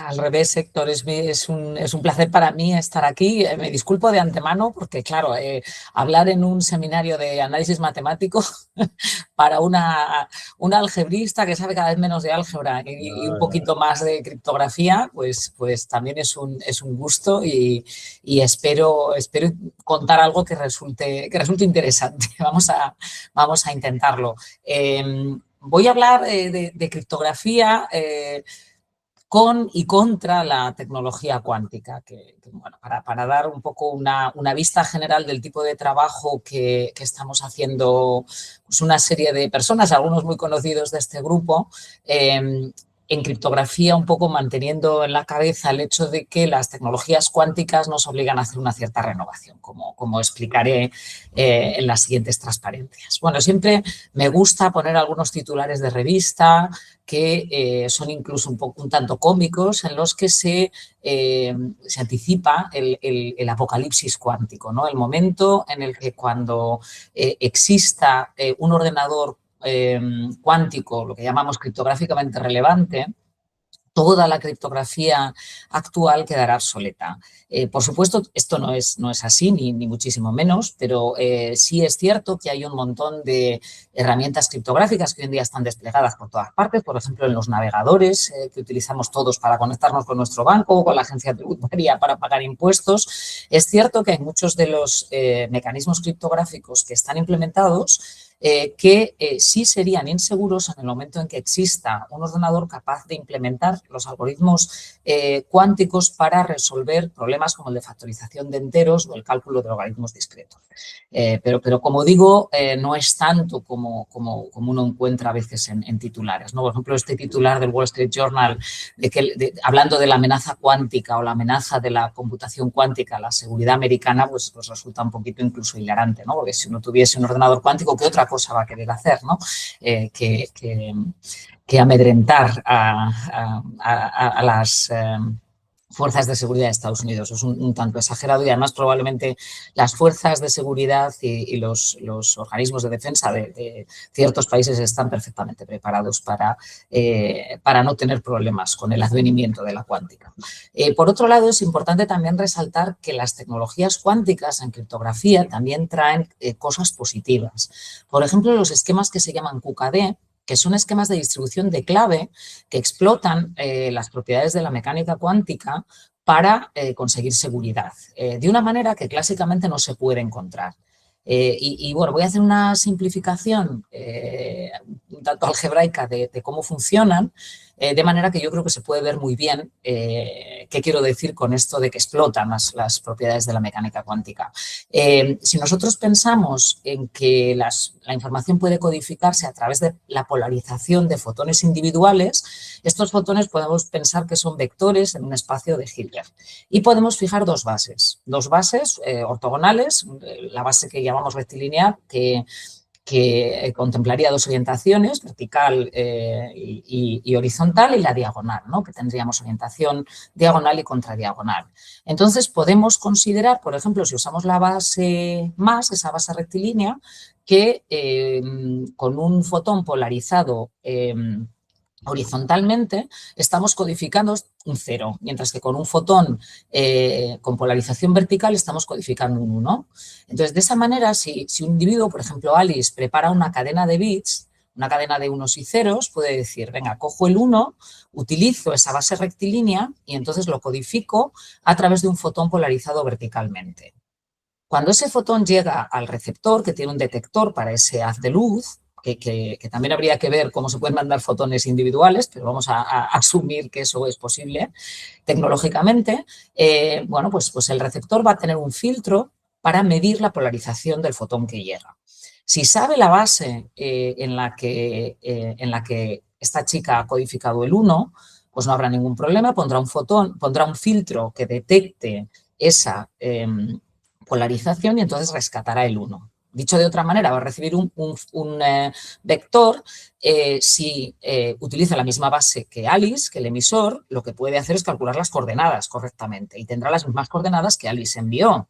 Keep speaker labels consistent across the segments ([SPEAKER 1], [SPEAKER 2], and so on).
[SPEAKER 1] Al revés, Héctor, es un placer para mí estar aquí. Me disculpo de antemano porque, claro, hablar en un seminario de análisis matemático para una algebrista que sabe cada vez menos de álgebra y un poquito más de criptografía, pues también es un gusto y espero contar algo que resulte interesante. Vamos a intentarlo. Voy a hablar de criptografía con y contra la tecnología cuántica, bueno, para dar un poco una vista general del tipo de trabajo que estamos haciendo pues una serie de personas, algunos muy conocidos de este grupo, en criptografía, un poco manteniendo en la cabeza el hecho de que las tecnologías cuánticas nos obligan a hacer una cierta renovación, como explicaré en las siguientes transparencias. Bueno, siempre me gusta poner algunos titulares de revista que son incluso un tanto cómicos, en los que se anticipa el apocalipsis cuántico, ¿no? El momento en el que cuando exista un ordenador cuántico, lo que llamamos criptográficamente relevante, toda la criptografía actual quedará obsoleta. Por supuesto, esto no es así, ni muchísimo menos, pero sí es cierto que hay un montón de herramientas criptográficas que hoy en día están desplegadas por todas partes, por ejemplo, en los navegadores que utilizamos todos para conectarnos con nuestro banco o con la agencia tributaria para pagar impuestos. Es cierto que hay muchos de los mecanismos criptográficos que están implementados que sí serían inseguros en el momento en que exista un ordenador capaz de implementar los algoritmos cuánticos para resolver problemas como el de factorización de enteros o el cálculo de logaritmos discretos. Pero como digo, no es tanto como uno encuentra a veces en titulares, ¿no? Por ejemplo, este titular del Wall Street Journal hablando de la amenaza cuántica o la amenaza de la computación cuántica a la seguridad americana, pues resulta un poquito incluso hilarante, ¿no? Porque si uno tuviese un ordenador cuántico, ¿qué otra cosa va a querer hacer, ¿no? Que amedrentar a las fuerzas de seguridad de Estados Unidos. Es un tanto exagerado y además probablemente las fuerzas de seguridad y los organismos de defensa de ciertos países están perfectamente preparados para no tener problemas con el advenimiento de la cuántica. Por otro lado, es importante también resaltar que las tecnologías cuánticas en criptografía también traen cosas positivas. Por ejemplo, los esquemas que se llaman QKD, que son esquemas de distribución de clave que explotan las propiedades de la mecánica cuántica para conseguir seguridad, de una manera que clásicamente no se puede encontrar. Bueno, voy a hacer una simplificación un tanto algebraica de cómo funcionan, de manera que yo creo que se puede ver muy bien qué quiero decir con esto de que explotan las propiedades de la mecánica cuántica. Si nosotros pensamos en que la información puede codificarse a través de la polarización de fotones individuales, estos fotones podemos pensar que son vectores en un espacio de Hilbert. Y podemos fijar dos bases ortogonales, la base que llamamos rectilínea, que contemplaría dos orientaciones, vertical y horizontal, y la diagonal, ¿no? Que tendríamos orientación diagonal y contradiagonal. Entonces, podemos considerar, por ejemplo, si usamos la base más, esa base rectilínea, que con un fotón polarizado horizontalmente estamos codificando un 0, mientras que con un fotón con polarización vertical estamos codificando un 1. Entonces, de esa manera, si un individuo, por ejemplo, Alice, prepara una cadena de bits, una cadena de unos y ceros, puede decir, venga, cojo el 1, utilizo esa base rectilínea y entonces lo codifico a través de un fotón polarizado verticalmente. Cuando ese fotón llega al receptor, que tiene un detector para ese haz de luz, que también habría que ver cómo se pueden mandar fotones individuales, pero vamos a asumir que eso es posible tecnológicamente, bueno, pues el receptor va a tener un filtro para medir la polarización del fotón que llega. Si sabe la base en la que esta chica ha codificado el 1, pues no habrá ningún problema, pondrá un filtro que detecte esa polarización y entonces rescatará el 1. Dicho de otra manera, va a recibir un vector si utiliza la misma base que Alice, que el emisor, lo que puede hacer es calcular las coordenadas correctamente y tendrá las mismas coordenadas que Alice envió.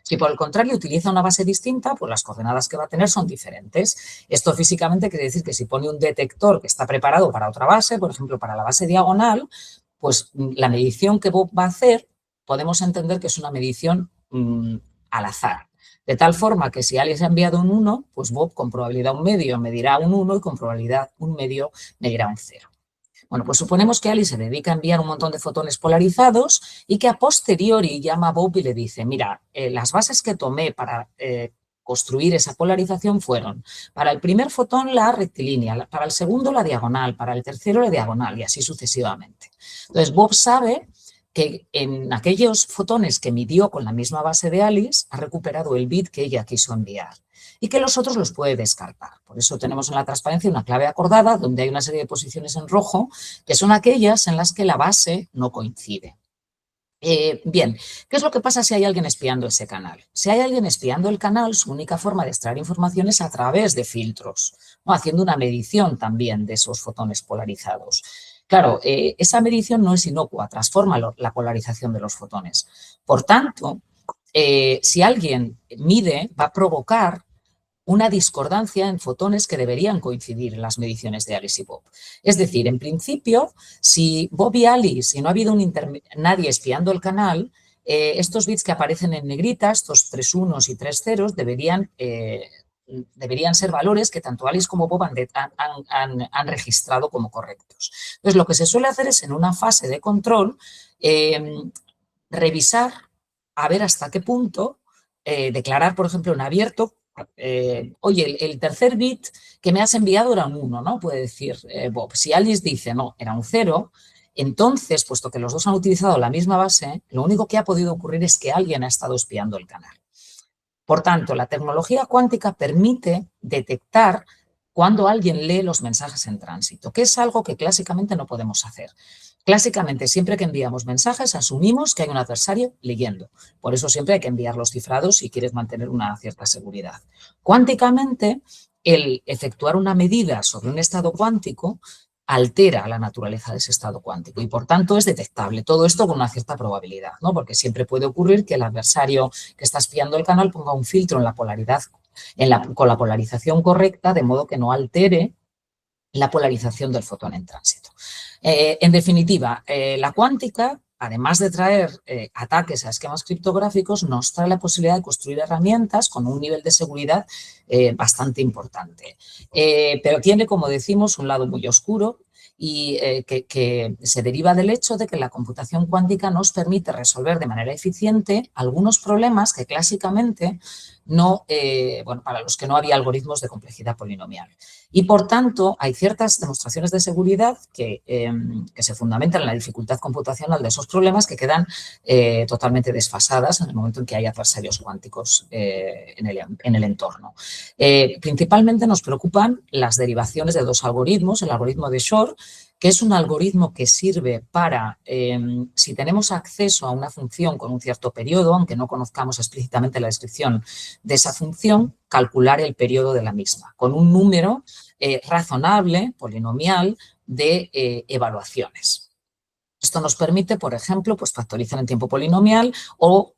[SPEAKER 1] Si por el contrario utiliza una base distinta, pues las coordenadas que va a tener son diferentes. Esto físicamente quiere decir que si pone un detector que está preparado para otra base, por ejemplo, para la base diagonal, pues la medición que Bob va a hacer podemos entender que es una medición al azar. De tal forma que si Alice ha enviado un 1, pues Bob con probabilidad 1/2 medirá un 1 y con probabilidad 1/2 medirá un 0. Bueno, pues suponemos que Alice se dedica a enviar un montón de fotones polarizados y que a posteriori llama a Bob y le dice, mira, las bases que tomé para construir esa polarización fueron para el primer fotón la rectilínea, para el segundo la diagonal, para el tercero la diagonal y así sucesivamente. Entonces Bob sabe que en aquellos fotones que midió con la misma base de Alice ha recuperado el bit que ella quiso enviar y que los otros los puede descartar. Por eso tenemos en la transparencia una clave acordada donde hay una serie de posiciones en rojo que son aquellas en las que la base no coincide. Bien, ¿qué es lo que pasa si hay alguien espiando ese canal? Si hay alguien espiando el canal, su única forma de extraer información es a través de filtros, ¿no? Haciendo una medición también de esos fotones polarizados. Claro, esa medición no es inocua, transforma la polarización de los fotones. Por tanto, si alguien mide, va a provocar una discordancia en fotones que deberían coincidir en las mediciones de Alice y Bob. Es decir, en principio, si Bob y Alice y no ha habido nadie espiando el canal, estos bits que aparecen en negrita, estos 3 unos y 3 ceros, deberían ser valores que tanto Alice como Bob han registrado como correctos. Entonces, lo que se suele hacer es en una fase de control revisar a ver hasta qué punto declarar, por ejemplo, en abierto oye, el tercer bit que me has enviado era un 1, ¿no? Puede decir Bob. Si Alice dice, no, era un 0, entonces, puesto que los dos han utilizado la misma base, lo único que ha podido ocurrir es que alguien ha estado espiando el canal. Por tanto, la tecnología cuántica permite detectar cuando alguien lee los mensajes en tránsito, que es algo que clásicamente no podemos hacer. Clásicamente, siempre que enviamos mensajes, asumimos que hay un adversario leyendo. Por eso siempre hay que enviarlos cifrados si quieres mantener una cierta seguridad. Cuánticamente, el efectuar una medida sobre un estado cuántico altera la naturaleza de ese estado cuántico y, por tanto, es detectable. Todo esto con una cierta probabilidad, ¿no? Porque siempre puede ocurrir que el adversario que está espiando el canal ponga un filtro en la polaridad, con la polarización correcta, de modo que no altere la polarización del fotón en tránsito. En definitiva, la cuántica, además de traer ataques a esquemas criptográficos, nos trae la posibilidad de construir herramientas con un nivel de seguridad bastante importante. Pero tiene, como decimos, un lado muy oscuro y que se deriva del hecho de que la computación cuántica nos permite resolver de manera eficiente algunos problemas que clásicamente no, para los que no había algoritmos de complejidad polinomial. Y, por tanto, hay ciertas demostraciones de seguridad que se fundamentan en la dificultad computacional de esos problemas que quedan totalmente desfasadas en el momento en que hay adversarios cuánticos en el entorno. Principalmente nos preocupan las derivaciones de dos algoritmos, el algoritmo de Shor, que es un algoritmo que sirve para, si tenemos acceso a una función con un cierto periodo, aunque no conozcamos explícitamente la descripción de esa función, calcular el periodo de la misma, con un número razonable, polinomial, de evaluaciones. Esto nos permite, por ejemplo, pues factorizar en tiempo polinomial o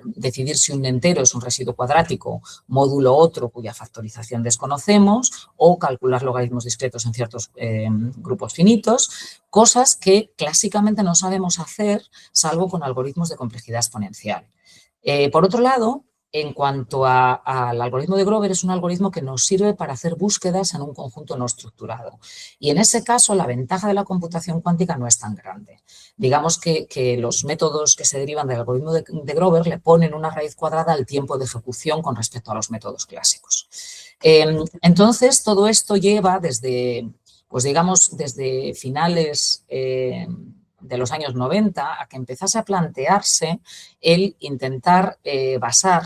[SPEAKER 1] decidir si un entero es un residuo cuadrático módulo otro cuya factorización desconocemos o calcular logaritmos discretos en ciertos grupos finitos, cosas que clásicamente no sabemos hacer salvo con algoritmos de complejidad exponencial. Por otro lado, en cuanto al algoritmo de Grover, es un algoritmo que nos sirve para hacer búsquedas en un conjunto no estructurado. Y en ese caso, la ventaja de la computación cuántica no es tan grande. Digamos que los métodos que se derivan del algoritmo de Grover le ponen una raíz cuadrada al tiempo de ejecución con respecto a los métodos clásicos. Entonces, todo esto lleva desde, pues digamos, desde finales de los años 90 a que empezase a plantearse el intentar basar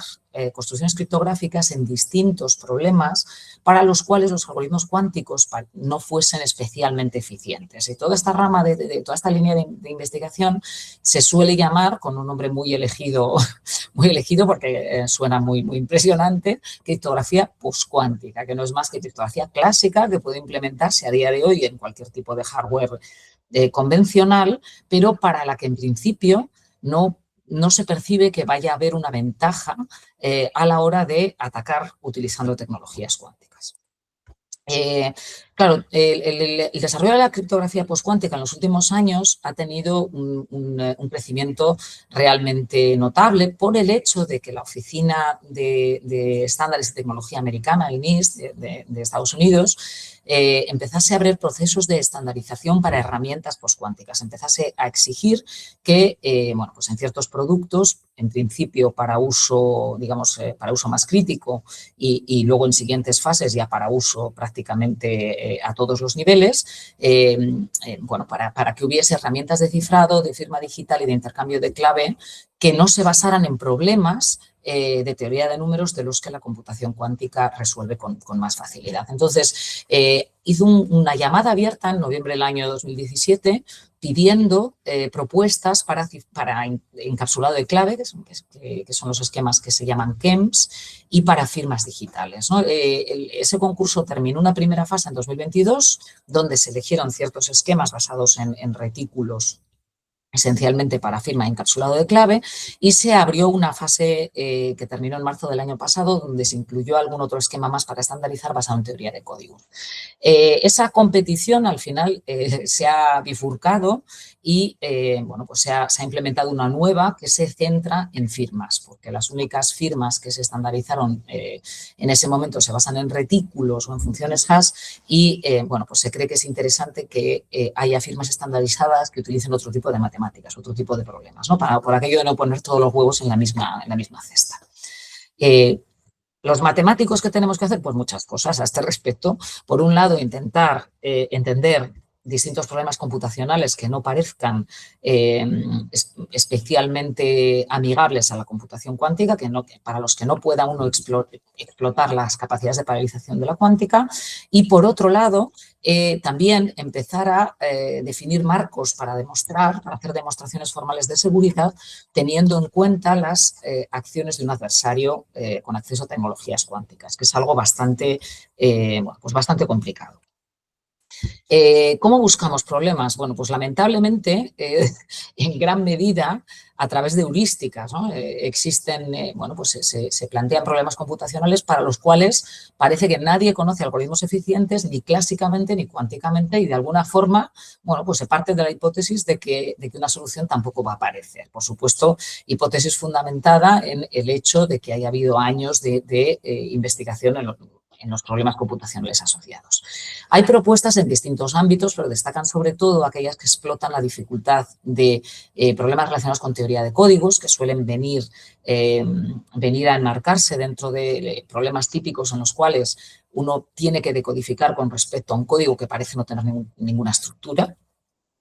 [SPEAKER 1] construcciones criptográficas en distintos problemas para los cuales los algoritmos cuánticos no fuesen especialmente eficientes. Y toda esta rama, toda esta línea de investigación se suele llamar, con un nombre muy elegido porque suena muy impresionante, criptografía postcuántica, que no es más que criptografía clásica que puede implementarse a día de hoy en cualquier tipo de hardware convencional, pero para la que en principio no se percibe que vaya a haber una ventaja a la hora de atacar utilizando tecnologías cuánticas. Claro, el desarrollo de la criptografía postcuántica en los últimos años ha tenido un crecimiento realmente notable por el hecho de que la Oficina de Estándares de Tecnología Americana, el NIST, de Estados Unidos, empezase a abrir procesos de estandarización para herramientas postcuánticas, empezase a exigir que, bueno, pues en ciertos productos, en principio para uso, digamos, para uso más crítico y luego en siguientes fases ya para uso prácticamente a todos los niveles, bueno, para que hubiese herramientas de cifrado, de firma digital y de intercambio de clave que no se basaran en problemas de teoría de números de los que la computación cuántica resuelve con más facilidad. Entonces, hizo una llamada abierta en noviembre del año 2017 pidiendo propuestas para encapsulado de clave, que son los esquemas que se llaman KEMS, y para firmas digitales, ¿no? Ese concurso terminó una primera fase en 2022, donde se eligieron ciertos esquemas basados en retículos esencialmente para firma encapsulado de clave, y se abrió una fase que terminó en marzo del año pasado, donde se incluyó algún otro esquema más para estandarizar basado en teoría de código. Esa competición al final se ha bifurcado y bueno, pues se ha implementado una nueva que se centra en firmas, porque las únicas firmas que se estandarizaron en ese momento se basan en retículos o en funciones hash y bueno, pues se cree que es interesante que haya firmas estandarizadas que utilicen otro tipo de matemáticas, otro tipo de problemas, ¿no? Por aquello de no poner todos los huevos en la misma cesta. Los matemáticos, ¿qué tenemos que hacer? Pues muchas cosas a este respecto. Por un lado, intentar entender distintos problemas computacionales que no parezcan especialmente amigables a la computación cuántica, para los que no pueda uno explotar las capacidades de paralelización de la cuántica. Y por otro lado, también empezar a definir marcos para hacer demostraciones formales de seguridad, teniendo en cuenta las acciones de un adversario con acceso a tecnologías cuánticas, que es algo bastante, bueno, pues bastante complicado. ¿Cómo buscamos problemas? Bueno, pues lamentablemente, en gran medida, a través de heurísticas, ¿no? Existen, bueno, pues se plantean problemas computacionales para los cuales parece que nadie conoce algoritmos eficientes ni clásicamente ni cuánticamente y de alguna forma, bueno, pues se parte de la hipótesis de que una solución tampoco va a aparecer. Por supuesto, hipótesis fundamentada en el hecho de que haya habido años de investigación en los problemas computacionales asociados. Hay propuestas en distintos ámbitos, pero destacan sobre todo aquellas que explotan la dificultad de problemas relacionados con teoría de códigos, que suelen venir a enmarcarse dentro de problemas típicos en los cuales uno tiene que decodificar con respecto a un código que parece no tener ninguna estructura.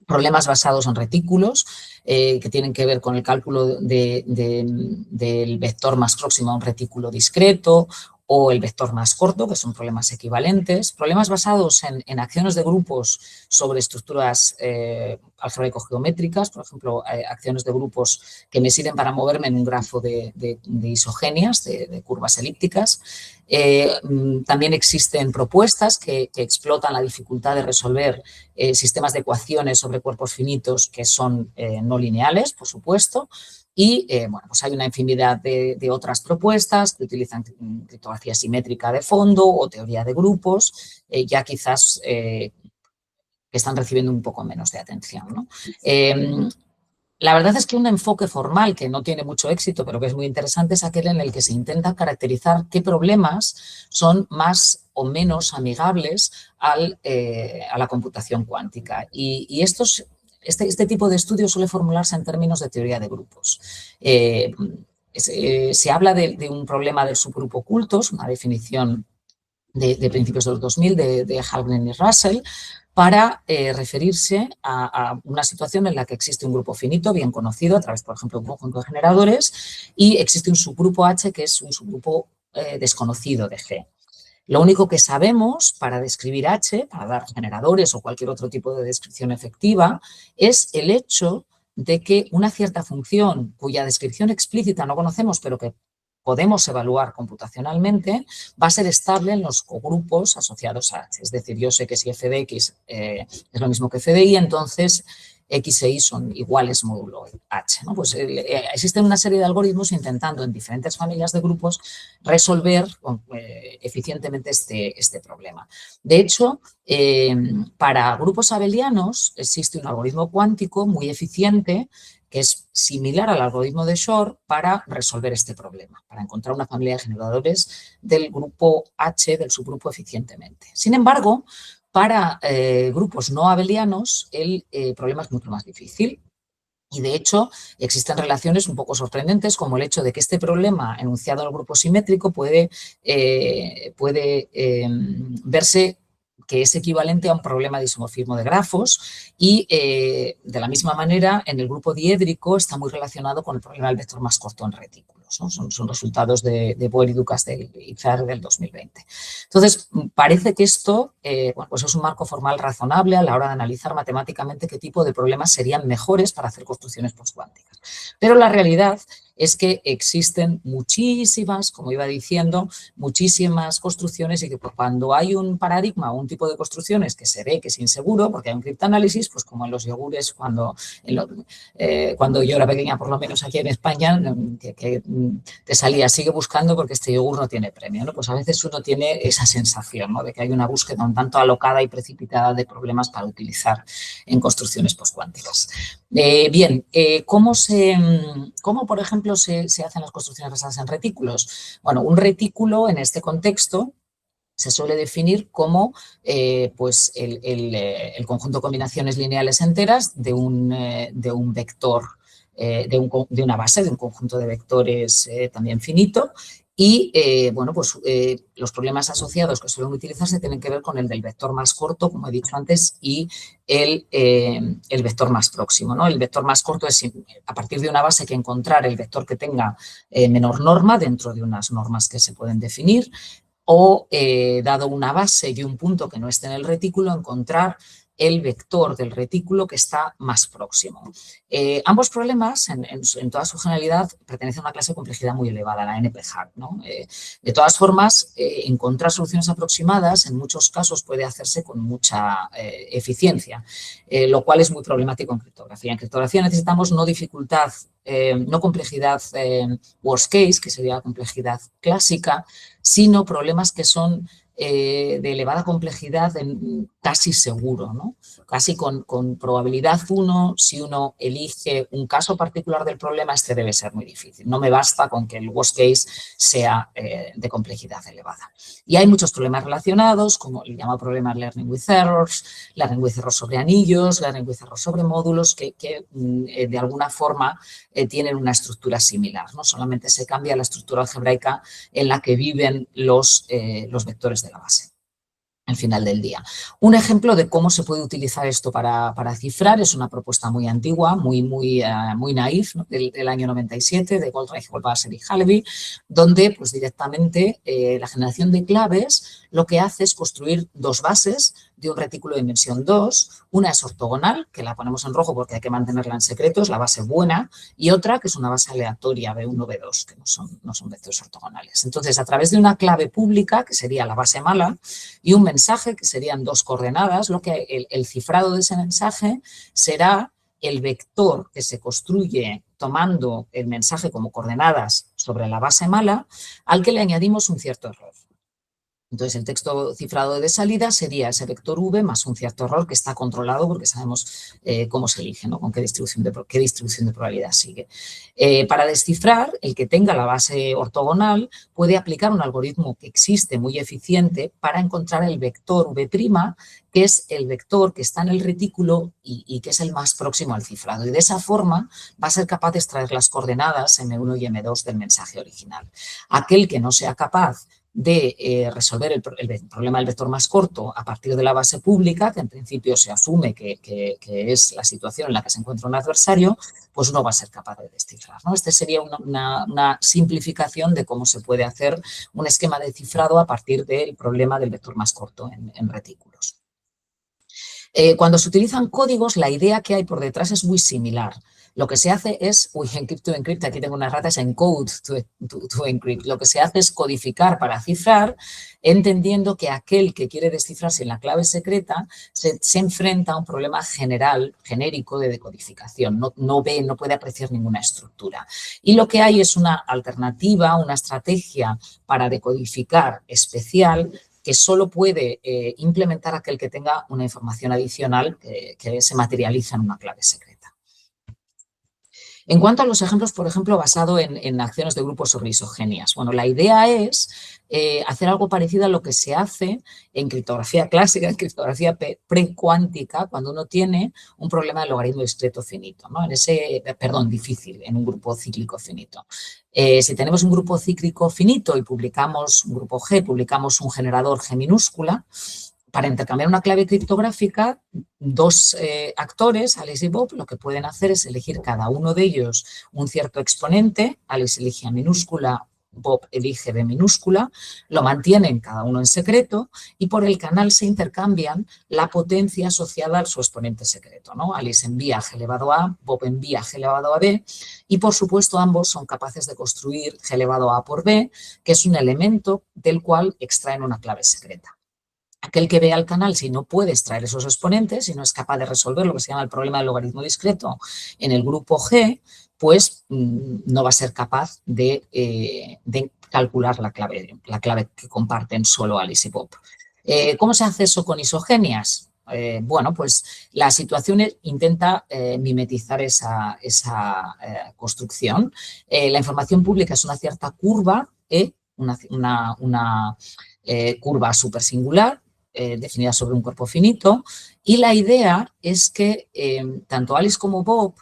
[SPEAKER 1] Problemas basados en retículos que tienen que ver con el cálculo del vector más próximo a un retículo discreto o el vector más corto, que son problemas equivalentes. Problemas basados en acciones de grupos sobre estructuras algebraico-geométricas, por ejemplo, acciones de grupos que me sirven para moverme en un grafo de isogenias, de curvas elípticas. También existen propuestas que explotan la dificultad de resolver sistemas de ecuaciones sobre cuerpos finitos que son no lineales, por supuesto. Y bueno, pues hay una infinidad de otras propuestas que utilizan criptografía simétrica de fondo o teoría de grupos, ya quizás que están recibiendo un poco menos de atención, ¿no? La verdad es que un enfoque formal que no tiene mucho éxito, pero que es muy interesante, es aquel en el que se intenta caracterizar qué problemas son más o menos amigables a la computación cuántica. Y este tipo de estudio suele formularse en términos de teoría de grupos. Se habla de un problema del subgrupo ocultos, una definición de principios de los 2000 de Halgren y Russell, para referirse a una situación en la que existe un grupo finito bien conocido a través, por ejemplo, de un conjunto de generadores y existe un subgrupo H que es un subgrupo desconocido de G. Lo único que sabemos para describir H, para dar generadores o cualquier otro tipo de descripción efectiva, es el hecho de que una cierta función cuya descripción explícita no conocemos, pero que podemos evaluar computacionalmente, va a ser estable en los cogrupos asociados a H. Es decir, yo sé que si f de x es lo mismo que f de y, entonces X e Y son iguales módulo H, ¿no? Pues existen una serie de algoritmos intentando en diferentes familias de grupos resolver eficientemente este problema. De hecho, para grupos abelianos existe un algoritmo cuántico muy eficiente que es similar al algoritmo de Shor para resolver este problema, para encontrar una familia de generadores del grupo H, del subgrupo eficientemente. Sin embargo, para grupos no abelianos el problema es mucho más difícil. Y de hecho, existen relaciones un poco sorprendentes, como el hecho de que este problema enunciado en el grupo simétrico puede verse que es equivalente a un problema de isomorfismo de grafos y de la misma manera en el grupo diédrico está muy relacionado con el problema del vector más corto en retículos, ¿no? Son resultados de Boer y Dukas del IFER del 2020. Entonces, parece que esto bueno, pues es un marco formal razonable a la hora de analizar matemáticamente qué tipo de problemas serían mejores para hacer construcciones postcuánticas. Pero la realidad es que existen muchísimas, como iba diciendo, muchísimas construcciones y que cuando hay un paradigma o un tipo de construcciones que se ve que es inseguro, porque hay un criptanálisis, pues como en los yogures cuando yo era pequeña, por lo menos aquí en España, que te salía, sigue buscando porque este yogur no tiene premio, ¿no? Pues a veces uno tiene esa sensación, ¿no? De que hay una búsqueda un tanto alocada y precipitada de problemas para utilizar en construcciones postcuánticas. Bien, ¿cómo, por ejemplo, se hacen las construcciones basadas en retículos? Bueno, un retículo en este contexto se suele definir como pues el conjunto de combinaciones lineales enteras de un vector, de una base, de un conjunto de vectores también finito. Y, bueno, pues los problemas asociados que suelen utilizarse tienen que ver con el del vector más corto, como he dicho antes, y el vector más próximo, ¿no? El vector más corto es a partir de una base que encontrar el vector que tenga menor norma dentro de unas normas que se pueden definir o, dado una base y un punto que no esté en el retículo, encontrar el vector del retículo que está más próximo. Ambos problemas, en toda su generalidad, pertenecen a una clase de complejidad muy elevada, la NP-hard, ¿no? De todas formas, encontrar soluciones aproximadas en muchos casos puede hacerse con mucha eficiencia, lo cual es muy problemático en criptografía. En criptografía necesitamos no dificultad, no complejidad worst case, que sería la complejidad clásica, sino problemas que son de elevada complejidad casi seguro, ¿no? Casi con probabilidad 1, si uno elige un caso particular del problema, este debe ser muy difícil. No me basta con que el worst case sea de complejidad elevada. Y hay muchos problemas relacionados, como el llamado problema learning with errors sobre anillos, learning with errors sobre módulos, que de alguna forma tienen una estructura similar, ¿no? Solamente se cambia la estructura algebraica en la que viven los vectores de la base al final del día. Un ejemplo de cómo se puede utilizar esto para cifrar es una propuesta muy antigua, muy naif, ¿no? del año 97, de Goldreich, Goldwasser y Halevi, donde pues, directamente la generación de claves lo que hace es construir dos bases de un retículo de dimensión 2. Una es ortogonal, que la ponemos en rojo porque hay que mantenerla en secreto, es la base buena, y otra que es una base aleatoria, B1, B2, que no son vectores ortogonales. Entonces, a través de una clave pública, que sería la base mala, y un mensaje, que serían dos coordenadas, lo que el cifrado de ese mensaje será el vector que se construye tomando el mensaje como coordenadas sobre la base mala, al que le añadimos un cierto error. Entonces, el texto cifrado de salida sería ese vector v más un cierto error que está controlado porque sabemos cómo se elige, ¿no? Con qué distribución de probabilidad sigue. Para descifrar, el que tenga la base ortogonal puede aplicar un algoritmo que existe muy eficiente para encontrar el vector v', que es el vector que está en el retículo y que es el más próximo al cifrado. Y de esa forma va a ser capaz de extraer las coordenadas M1 y M2 del mensaje original. Aquel que no sea capaz de resolver el problema del vector más corto a partir de la base pública, que en principio se asume que es la situación en la que se encuentra un adversario, pues no va a ser capaz de descifrar, ¿no? Este sería una simplificación de cómo se puede hacer un esquema de cifrado a partir del problema del vector más corto en retículos. Cuando se utilizan códigos, la idea que hay por detrás es muy similar. Lo que se hace es, encrypt to encrypt, aquí tengo unas ratas, encode to encrypt. Lo que se hace es codificar para cifrar, entendiendo que aquel que quiere descifrar sin la clave secreta se enfrenta a un problema general, genérico de decodificación. No puede apreciar ninguna estructura. Y lo que hay es una alternativa, una estrategia para decodificar especial que solo puede implementar aquel que tenga una información adicional que se materializa en una clave secreta. En cuanto a los ejemplos, por ejemplo, basado en acciones de grupos sobre isogenias. Bueno, la idea es hacer algo parecido a lo que se hace en criptografía clásica, en criptografía precuántica, cuando uno tiene un problema de logaritmo discreto finito, ¿no? Difícil, en un grupo cíclico finito. Si tenemos un grupo cíclico finito y publicamos un grupo G, publicamos un generador G minúscula, para intercambiar una clave criptográfica, dos actores, Alice y Bob, lo que pueden hacer es elegir cada uno de ellos un cierto exponente. Alice elige A minúscula, Bob elige B minúscula, lo mantienen cada uno en secreto y por el canal se intercambian la potencia asociada a su exponente secreto, ¿no? Alice envía G elevado a A, Bob envía G elevado a B y, por supuesto, ambos son capaces de construir G elevado a A por B, que es un elemento del cual extraen una clave secreta. Aquel que vea el canal, si no puede extraer esos exponentes, si no es capaz de resolver lo que se llama el problema del logaritmo discreto en el grupo G, pues no va a ser capaz de calcular la clave que comparten solo Alice y Bob. ¿Cómo se hace eso con isogenias? Bueno, pues la situación intenta mimetizar esa construcción. La información pública es una cierta curva, una curva supersingular, definida sobre un cuerpo finito, y la idea es que tanto Alice como Bob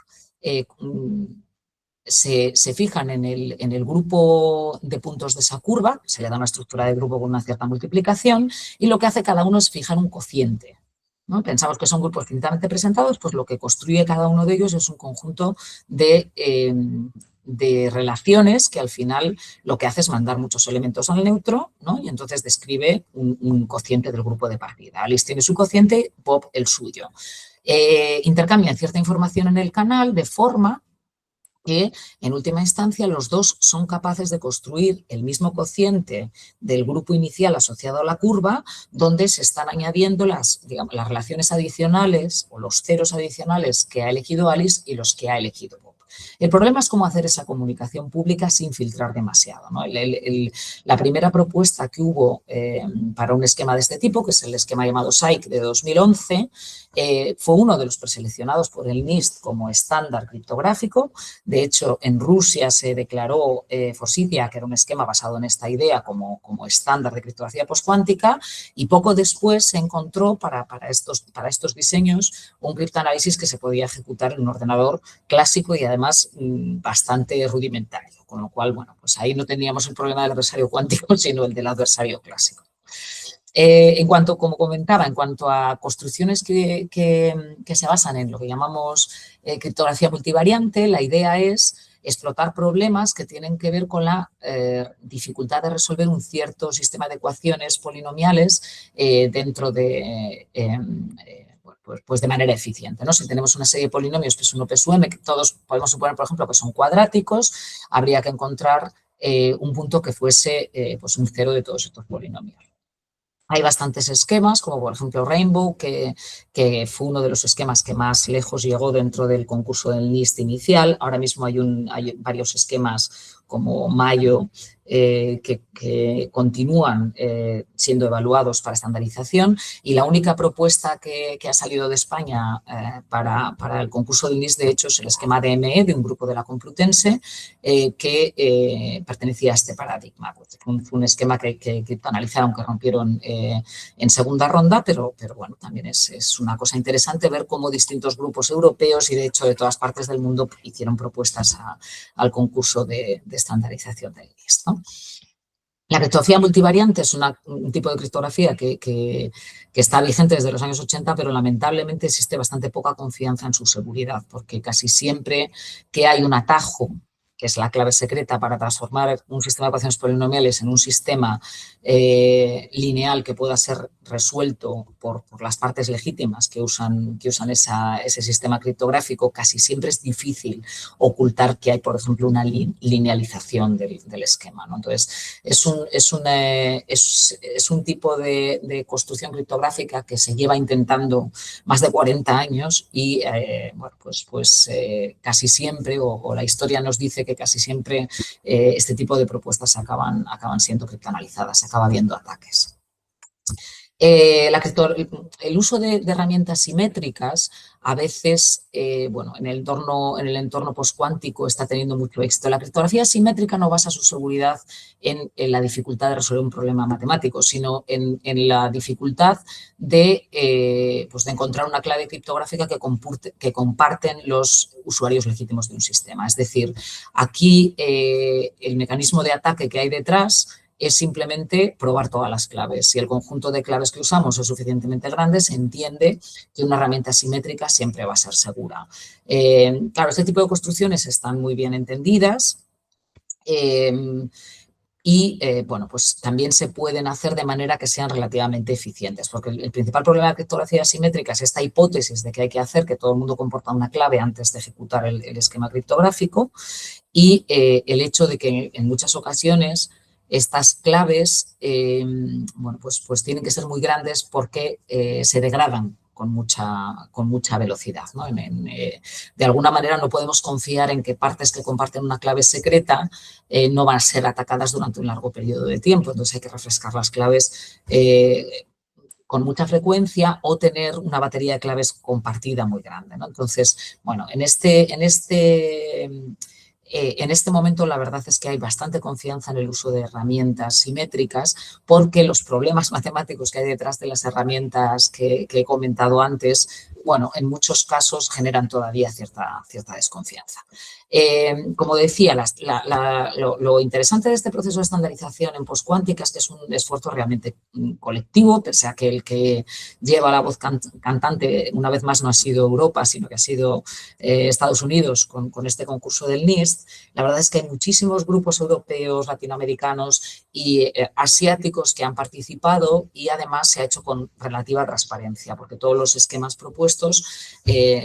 [SPEAKER 1] se fijan en el grupo de puntos de esa curva, se le da una estructura de grupo con una cierta multiplicación, y lo que hace cada uno es fijar un cociente, ¿no? Pensamos que son grupos finitamente presentados, pues lo que construye cada uno de ellos es un conjunto de relaciones que al final lo que hace es mandar muchos elementos al neutro, ¿no? Y entonces describe un cociente del grupo de partida. Alice tiene su cociente, Bob el suyo. Intercambian cierta información en el canal de forma que en última instancia los dos son capaces de construir el mismo cociente del grupo inicial asociado a la curva, donde se están añadiendo las relaciones adicionales o los ceros adicionales que ha elegido Alice y los que ha elegido Bob. El problema es cómo hacer esa comunicación pública sin filtrar demasiado, ¿no? La primera propuesta que hubo para un esquema de este tipo, que es el esquema llamado SAIC de 2011, fue uno de los preseleccionados por el NIST como estándar criptográfico. De hecho, en Rusia se declaró Forsythia, que era un esquema basado en esta idea, como estándar de criptografía postcuántica, y poco después se encontró para estos diseños un criptoanálisis que se podía ejecutar en un ordenador clásico y además bastante rudimentario, con lo cual, bueno, pues ahí no teníamos el problema del adversario cuántico, sino el del adversario clásico. Como comentaba, en cuanto a construcciones que se basan en lo que llamamos criptografía multivariante, la idea es explotar problemas que tienen que ver con la dificultad de resolver un cierto sistema de ecuaciones polinomiales dentro de pues de manera eficiente, ¿no? Si tenemos una serie de polinomios P1, P1, que todos podemos suponer, por ejemplo, que son cuadráticos, habría que encontrar un punto que fuese pues un cero de todos estos polinomios. Hay bastantes esquemas, como por ejemplo Rainbow, que fue uno de los esquemas que más lejos llegó dentro del concurso del NIST inicial. Ahora mismo hay varios esquemas como Mayo que continúan siendo evaluados para estandarización, y la única propuesta que ha salido de España para el concurso del NIST, de hecho, es el esquema DME de un grupo de la Complutense que pertenecía a este paradigma. Pues fue un esquema que analizaron, que rompieron en segunda ronda, pero bueno, también es una cosa interesante ver cómo distintos grupos europeos y de hecho de todas partes del mundo hicieron propuestas al concurso de estandarización del NIST, ¿no? La criptografía multivariante es un tipo de criptografía que está vigente desde los años 80, pero lamentablemente existe bastante poca confianza en su seguridad, porque casi siempre que hay un atajo que es la clave secreta para transformar un sistema de ecuaciones polinomiales en un sistema lineal que pueda ser resuelto por las partes legítimas que usan ese sistema criptográfico, casi siempre es difícil ocultar que hay, por ejemplo, una linealización del esquema, ¿no? Entonces, es un tipo de construcción criptográfica que se lleva intentando más de 40 años y, bueno, pues casi siempre, o la historia nos dice que casi siempre este tipo de propuestas acaban siendo criptoanalizadas, se acaba viendo ataques. El uso de herramientas simétricas a veces, bueno, en el entorno postcuántico está teniendo mucho éxito. La criptografía simétrica no basa su seguridad en la dificultad de resolver un problema matemático, sino en la dificultad de encontrar una clave criptográfica que comparten los usuarios legítimos de un sistema. Es decir, aquí el mecanismo de ataque que hay detrás es simplemente probar todas las claves. Si el conjunto de claves que usamos es suficientemente grande, se entiende que una herramienta simétrica siempre va a ser segura. Claro, este tipo de construcciones están muy bien entendidas bueno, pues también se pueden hacer de manera que sean relativamente eficientes, porque el principal problema de la criptografía simétrica es esta hipótesis de que hay que hacer que todo el mundo comporta una clave antes de ejecutar el esquema criptográfico y el hecho de que en muchas ocasiones estas claves, bueno, pues tienen que ser muy grandes porque se degradan con mucha velocidad, ¿no? De alguna manera no podemos confiar en que partes que comparten una clave secreta no van a ser atacadas durante un largo periodo de tiempo. Entonces hay que refrescar las claves con mucha frecuencia o tener una batería de claves compartida muy grande, ¿no? Entonces, bueno, en este momento la verdad es que hay bastante confianza en el uso de herramientas simétricas porque los problemas matemáticos que hay detrás de las herramientas que he comentado antes, bueno, en muchos casos generan todavía cierta desconfianza. Como decía, lo interesante de este proceso de estandarización en postcuántica es que es un esfuerzo realmente colectivo, pese a que el que lleva la voz cantante una vez más no ha sido Europa, sino que ha sido Estados Unidos con este concurso del NIST. La verdad es que hay muchísimos grupos europeos, latinoamericanos y asiáticos que han participado y además se ha hecho con relativa transparencia, porque todos los esquemas propuestos,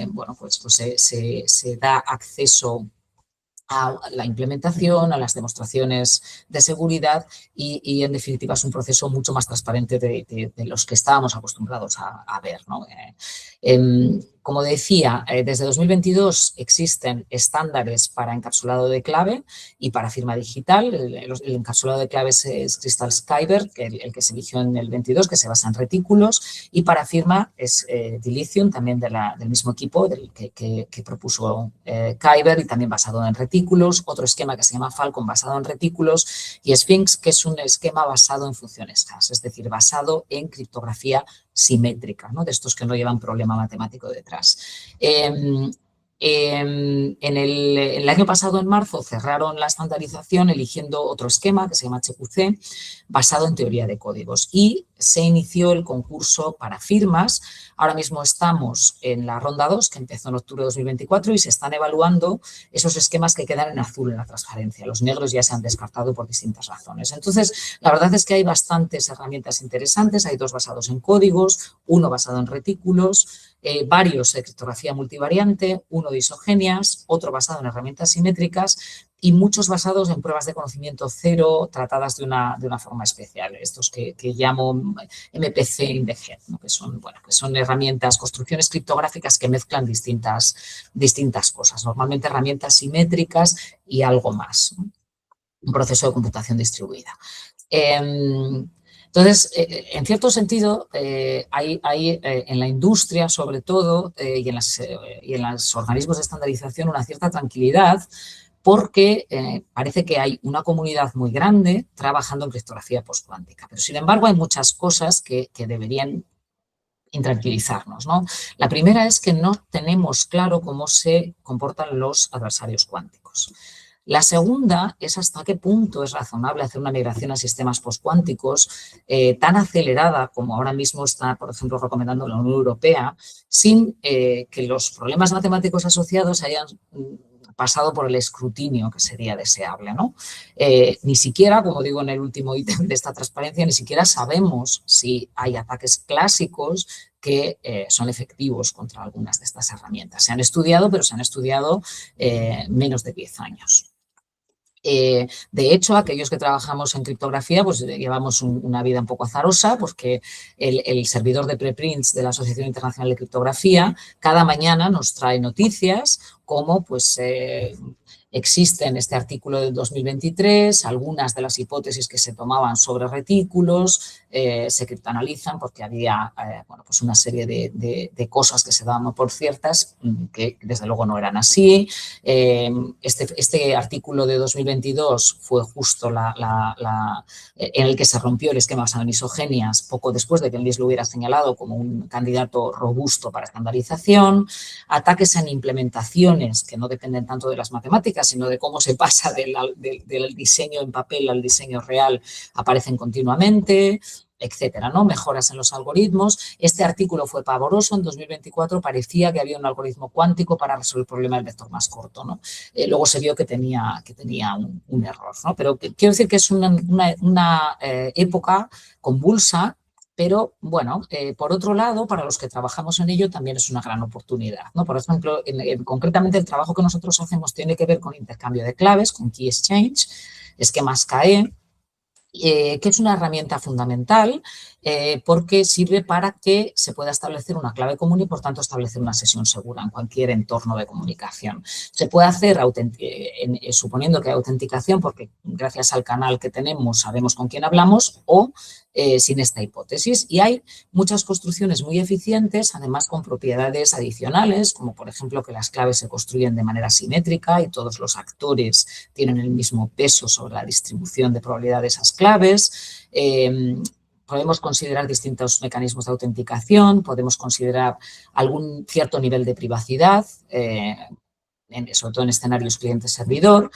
[SPEAKER 1] bueno, pues se da acceso a la implementación, a las demostraciones de seguridad y en definitiva es un proceso mucho más transparente de los que estábamos acostumbrados a ver, ¿no? Como decía, desde 2022 existen estándares para encapsulado de clave y para firma digital. El encapsulado de claves es Crystal Kyber, el que se eligió en el 22, que se basa en retículos, y para firma es Dilithium, también del mismo equipo que propuso Kyber y también basado en retículos. Otro esquema que se llama Falcon basado en retículos y Sphinx, que es un esquema basado en funciones hash, es decir, basado en criptografía simétrica, ¿no? De estos que no llevan problema matemático detrás. El año pasado, en marzo, cerraron la estandarización eligiendo otro esquema que se llama HQC, basado en teoría de códigos, y se inició el concurso para firmas. Ahora mismo estamos en la ronda 2, que empezó en octubre de 2024, y se están evaluando esos esquemas que quedan en azul en la transparencia. Los negros ya se han descartado por distintas razones. Entonces, la verdad es que hay bastantes herramientas interesantes. Hay dos basados en códigos, uno basado en retículos, varios de criptografía multivariante, uno de isogenias, otro basado en herramientas simétricas y muchos basados en pruebas de conocimiento cero tratadas de una forma especial. Estos que llamo MPC in the head, ¿no? que son herramientas, construcciones criptográficas que mezclan distintas cosas, normalmente herramientas simétricas y algo más, ¿no? Un proceso de computación distribuida. Entonces, en cierto sentido, hay en la industria, sobre todo, y en los organismos de estandarización, una cierta tranquilidad porque parece que hay una comunidad muy grande trabajando en criptografía postcuántica. Pero, sin embargo, hay muchas cosas que deberían intranquilizarnos, ¿no? La primera es que no tenemos claro cómo se comportan los adversarios cuánticos. La segunda es hasta qué punto es razonable hacer una migración a sistemas postcuánticos tan acelerada como ahora mismo está, por ejemplo, recomendando la Unión Europea, sin que los problemas matemáticos asociados hayan pasado por el escrutinio que sería deseable, ¿no? Ni siquiera, como digo en el último ítem de esta transparencia, ni siquiera sabemos si hay ataques clásicos que son efectivos contra algunas de estas herramientas. Se han estudiado, pero se han estudiado menos de 10 años. De hecho, aquellos que trabajamos en criptografía, pues llevamos una vida un poco azarosa, porque el servidor de preprints de la Asociación Internacional de Criptografía cada mañana nos trae noticias como pues existen este artículo del 2023, algunas de las hipótesis que se tomaban sobre retículos se criptoanalizan porque había bueno, pues una serie de cosas que se daban por ciertas que desde luego no eran así. Este artículo de 2022 fue justo en el que se rompió el esquema basado en isogenias poco después de que el NIST lo hubiera señalado como un candidato robusto para estandarización. Ataques en implementaciones que no dependen tanto de las matemáticas, sino de cómo se pasa del diseño en papel al diseño real, aparecen continuamente, etcétera, ¿no? Mejoras en los algoritmos. Este artículo fue pavoroso. En 2024 parecía que había un algoritmo cuántico para resolver el problema del vector más corto, ¿no? Luego se vio que tenía un error, ¿no? Pero quiero decir que es una época convulsa, pero bueno, por otro lado, para los que trabajamos en ello también es una gran oportunidad, ¿no? Por ejemplo, concretamente el trabajo que nosotros hacemos tiene que ver con intercambio de claves, con Key Exchange, esquemas KE, que es una herramienta fundamental porque sirve para que se pueda establecer una clave común y, por tanto, establecer una sesión segura en cualquier entorno de comunicación. Se puede hacer suponiendo que hay autenticación, porque gracias al canal que tenemos sabemos con quién hablamos, o sin esta hipótesis. Y hay muchas construcciones muy eficientes, además con propiedades adicionales, como por ejemplo que las claves se construyen de manera simétrica y todos los actores tienen el mismo peso sobre la distribución de probabilidad de esas claves. Podemos considerar distintos mecanismos de autenticación, podemos considerar algún cierto nivel de privacidad, sobre todo en escenarios cliente-servidor.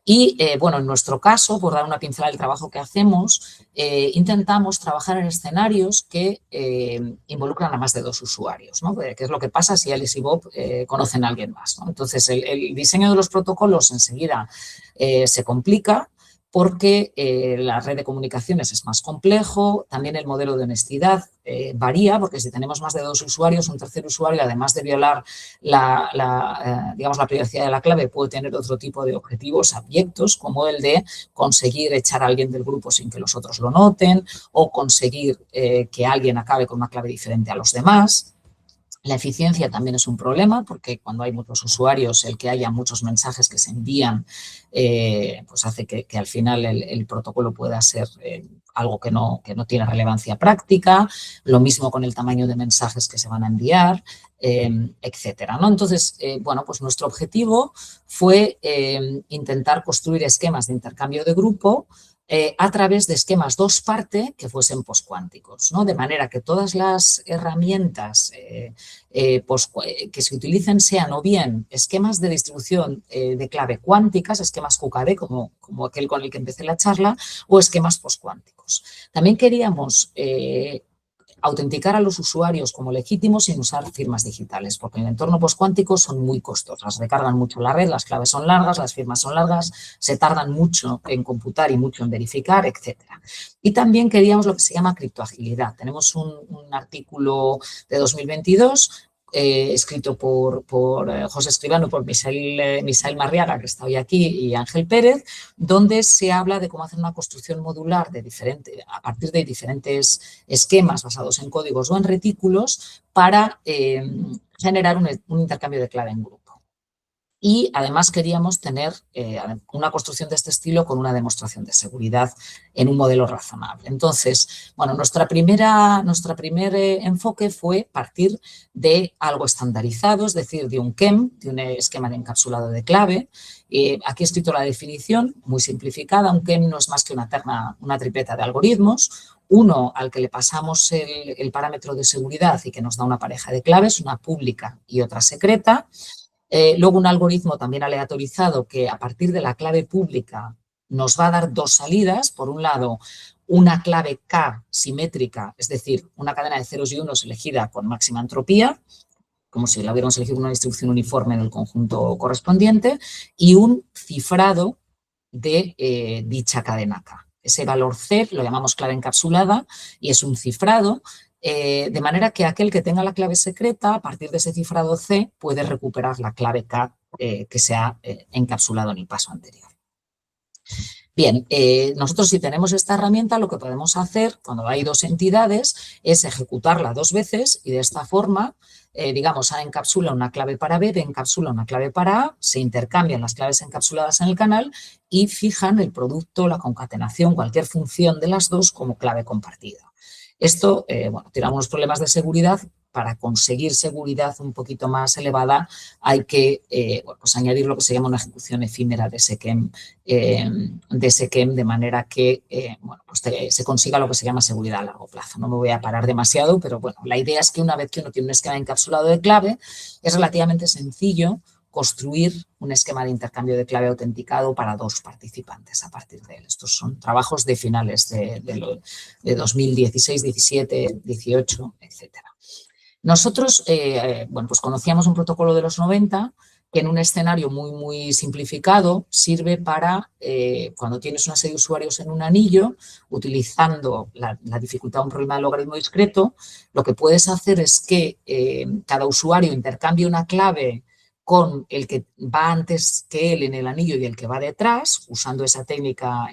[SPEAKER 1] Y, bueno, en nuestro caso, por dar una pincelada del trabajo que hacemos, intentamos trabajar en escenarios que involucran a más de 2 usuarios, ¿no? Que es lo que pasa si Alice y Bob conocen a alguien más, ¿no? Entonces, el diseño de los protocolos enseguida se complica, porque la red de comunicaciones es más complejo, también el modelo de honestidad varía, porque si tenemos más de 2 usuarios, un tercer usuario, además de violar digamos, la privacidad de la clave, puede tener otro tipo de objetivos abyectos, como el de conseguir echar a alguien del grupo sin que los otros lo noten, o conseguir que alguien acabe con una clave diferente a los demás. La eficiencia también es un problema, porque cuando hay muchos usuarios, el que haya muchos mensajes que se envían pues hace que al final el protocolo pueda ser algo que no tiene relevancia práctica. Lo mismo con el tamaño de mensajes que se van a enviar, etcétera, ¿no? Entonces, bueno, pues nuestro objetivo fue intentar construir esquemas de intercambio de grupo a través de esquemas 2 parte que fuesen poscuánticos, ¿no? De manera que todas las herramientas que se utilicen sean o bien esquemas de distribución de clave cuánticas, esquemas QKD, como aquel con el que empecé la charla, o esquemas poscuánticos. También queríamos autenticar a los usuarios como legítimos sin usar firmas digitales, porque en el entorno postcuántico son muy costosas, recargan mucho la red, las claves son largas, las firmas son largas, se tardan mucho en computar y mucho en verificar, etc. Y también queríamos lo que se llama criptoagilidad. Tenemos un artículo de 2022 escrito por José Escribano, por Misael Marriaga, que está hoy aquí, y Ángel Pérez, donde se habla de cómo hacer una construcción modular a partir de diferentes esquemas basados en códigos o en retículos para generar un intercambio de clave en grupo. Y además queríamos tener una construcción de este estilo con una demostración de seguridad en un modelo razonable. Entonces, bueno, nuestro primer enfoque fue partir de algo estandarizado, es decir, de un KEM, de un esquema de encapsulado de clave. Aquí he escrito la definición, muy simplificada. Un KEM no es más que una tripleta de algoritmos, uno al que le pasamos el parámetro de seguridad y que nos da una pareja de claves, una pública y otra secreta. Luego un algoritmo también aleatorizado que a partir de la clave pública nos va a dar 2 salidas. Por un lado, una clave K simétrica, es decir, una cadena de ceros y unos elegida con máxima entropía. como si la hubiéramos elegido una distribución uniforme del conjunto correspondiente, y un cifrado de dicha cadena K. Ese valor C lo llamamos clave encapsulada y es un cifrado, de manera que aquel que tenga la clave secreta, a partir de ese cifrado C, puede recuperar la clave K que se ha encapsulado en el paso anterior. Bien, nosotros si tenemos esta herramienta, lo que podemos hacer cuando hay dos entidades es ejecutarla dos veces y de esta forma, digamos, A encapsula una clave para B, B encapsula una clave para A, se intercambian las claves encapsuladas en el canal y fijan el producto, la concatenación, cualquier función de las dos como clave compartida. Esto, bueno, tiene algunos problemas de seguridad. Para conseguir seguridad un poquito más elevada hay que bueno, pues añadir lo que se llama una ejecución efímera de ese KEM, de manera que bueno, pues se consiga lo que se llama seguridad a largo plazo. No me voy a parar demasiado, pero bueno, la idea es que una vez que uno tiene un esquema encapsulado de clave, es relativamente sencillo construir un esquema de intercambio de clave autenticado para dos participantes a partir de él. Estos son trabajos de finales de 2016, 17, 18, etcétera. Nosotros, bueno, pues conocíamos un protocolo de los 90 que en un escenario muy simplificado sirve para, cuando tienes una serie de usuarios en un anillo, utilizando la dificultad de un problema de logaritmo discreto, lo que puedes hacer es que cada usuario intercambie una clave con el que va antes que él en el anillo y el que va detrás, usando esa técnica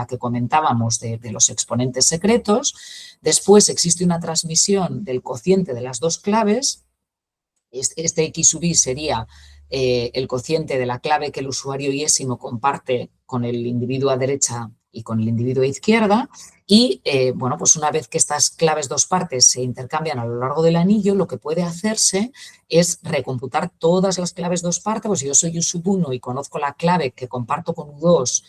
[SPEAKER 1] que comentábamos de los exponentes secretos. Después existe una transmisión del cociente de las dos claves. Este X sub i sería el cociente de la clave que el usuario iésimo comparte con el individuo a derecha y con el individuo a izquierda. Y bueno, pues una vez que estas claves dos partes se intercambian a lo largo del anillo, lo que puede hacerse es recomputar todas las claves dos partes. Pues si yo soy U sub 1 y conozco la clave que comparto con U2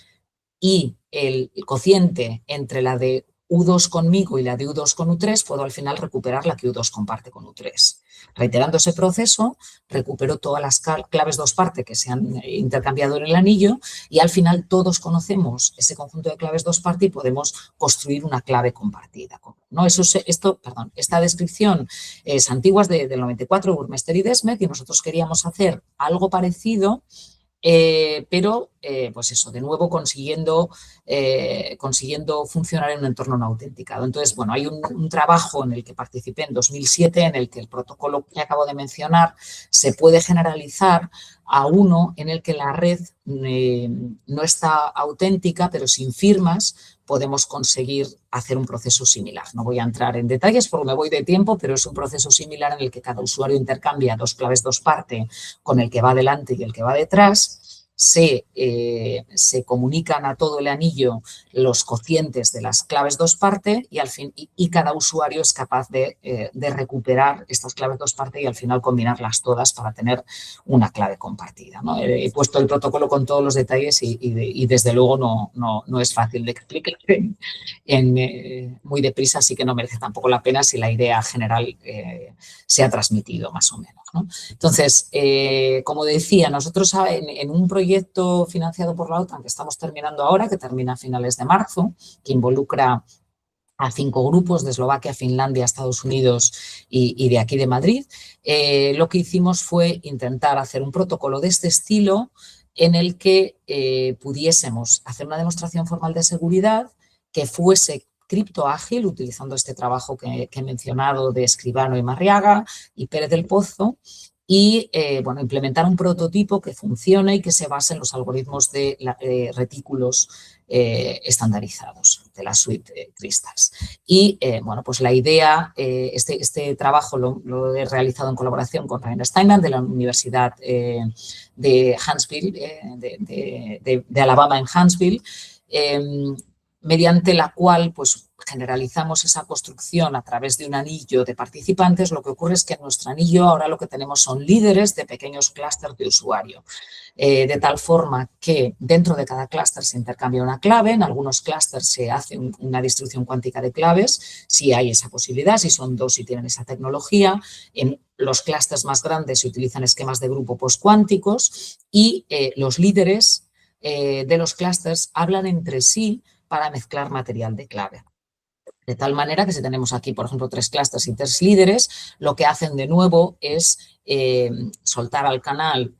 [SPEAKER 1] y el cociente entre la de U2 conmigo y la de U2 con U3, puedo al final recuperar la que U2 comparte con U3. Reiterando ese proceso, recupero todas las claves dos partes que se han intercambiado en el anillo y al final todos conocemos ese conjunto de claves dos partes y podemos construir una clave compartida. ¿No? Esta descripción es antigua, es del 94, Burmester y Desmet, y nosotros queríamos hacer algo parecido, pero pues eso, de nuevo consiguiendo funcionar en un entorno no autenticado. Entonces, bueno, hay un trabajo en el que participé en 2007 en el que el protocolo que acabo de mencionar se puede generalizar a uno en el que la red no está auténtica, pero sin firmas podemos conseguir hacer un proceso similar. No voy a entrar en detalles porque me voy de tiempo, pero es un proceso similar en el que cada usuario intercambia dos claves dos partes con el que va delante y el que va detrás. Se comunican a todo el anillo los cocientes de las claves dos partes y, al fin, y cada usuario es capaz de recuperar estas claves dos partes y al final combinarlas todas para tener una clave compartida, ¿no? He puesto el protocolo con todos los detalles y desde luego no es fácil de explicar muy deprisa, así que no merece tampoco la pena si la idea general se ha transmitido más o menos, ¿no? Entonces, como decía, nosotros en un proyecto financiado por la OTAN que estamos terminando ahora, que termina a finales de marzo, que involucra a 5 grupos de Eslovaquia, Finlandia, Estados Unidos y de aquí de Madrid, lo que hicimos fue intentar hacer un protocolo de este estilo en el que pudiésemos hacer una demostración formal de seguridad que fuese criptoágil, utilizando este trabajo que he mencionado de Escribano y Marriaga y Pérez del Pozo, y bueno, implementar un prototipo que funcione y que se base en los algoritmos de retículos estandarizados de la suite Crystals. Y bueno, pues la idea, este trabajo lo he realizado en colaboración con Rainer Steinman de la Universidad de Huntsville, de Alabama en Huntsville, mediante la cual pues generalizamos esa construcción a través de un anillo de participantes. Lo que ocurre es que en nuestro anillo ahora lo que tenemos son líderes de pequeños clústeres de usuario, de tal forma que dentro de cada clúster se intercambia una clave. En algunos clústeres se hace una distribución cuántica de claves, si hay esa posibilidad, si son dos y tienen esa tecnología. En los clústeres más grandes se utilizan esquemas de grupo postcuánticos y los líderes de los clústeres hablan entre sí para mezclar material de clave. De tal manera que si tenemos aquí, por ejemplo, 3 clústeres y 3 líderes, lo que hacen de nuevo es soltar al canal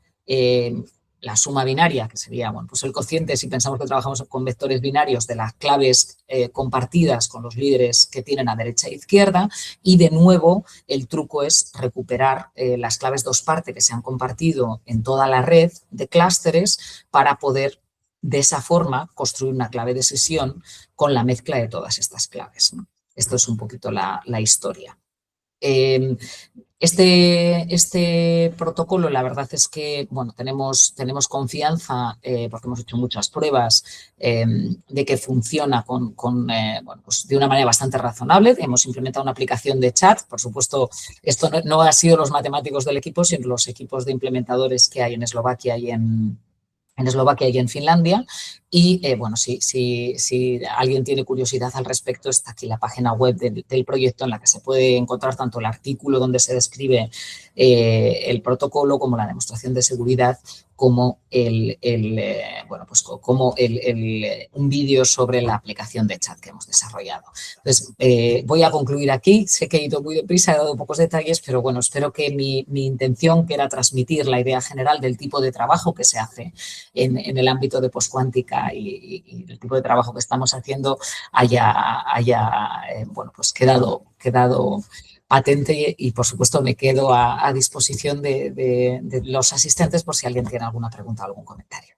[SPEAKER 1] la suma binaria, que sería bueno, pues el cociente, si pensamos que trabajamos con vectores binarios, de las claves compartidas con los líderes que tienen a derecha e izquierda, y de nuevo el truco es recuperar las claves dos partes que se han compartido en toda la red de clústeres para poder de esa forma construir una clave de sesión con la mezcla de todas estas claves, ¿no? Esto es un poquito la historia. Este protocolo, la verdad es que bueno, tenemos confianza, porque hemos hecho muchas pruebas, de que funciona bueno, pues de una manera bastante razonable. Hemos implementado una aplicación de chat. Por supuesto, esto no ha sido los matemáticos del equipo, sino los equipos de implementadores que hay en Eslovaquia y en Finlandia. Y bueno, si alguien tiene curiosidad al respecto, está aquí la página web del proyecto, en la que se puede encontrar tanto el artículo donde se describe el protocolo, como la demostración de seguridad, como un vídeo sobre la aplicación de chat que hemos desarrollado. Entonces, voy a concluir aquí. Sé que he ido muy deprisa, he dado pocos detalles, pero bueno, espero que mi intención, que era transmitir la idea general del tipo de trabajo que se hace en el ámbito de postcuántica y el tipo de trabajo que estamos haciendo, haya bueno, pues quedado patente, y por supuesto me quedo a disposición de los asistentes por si alguien tiene alguna pregunta o algún comentario.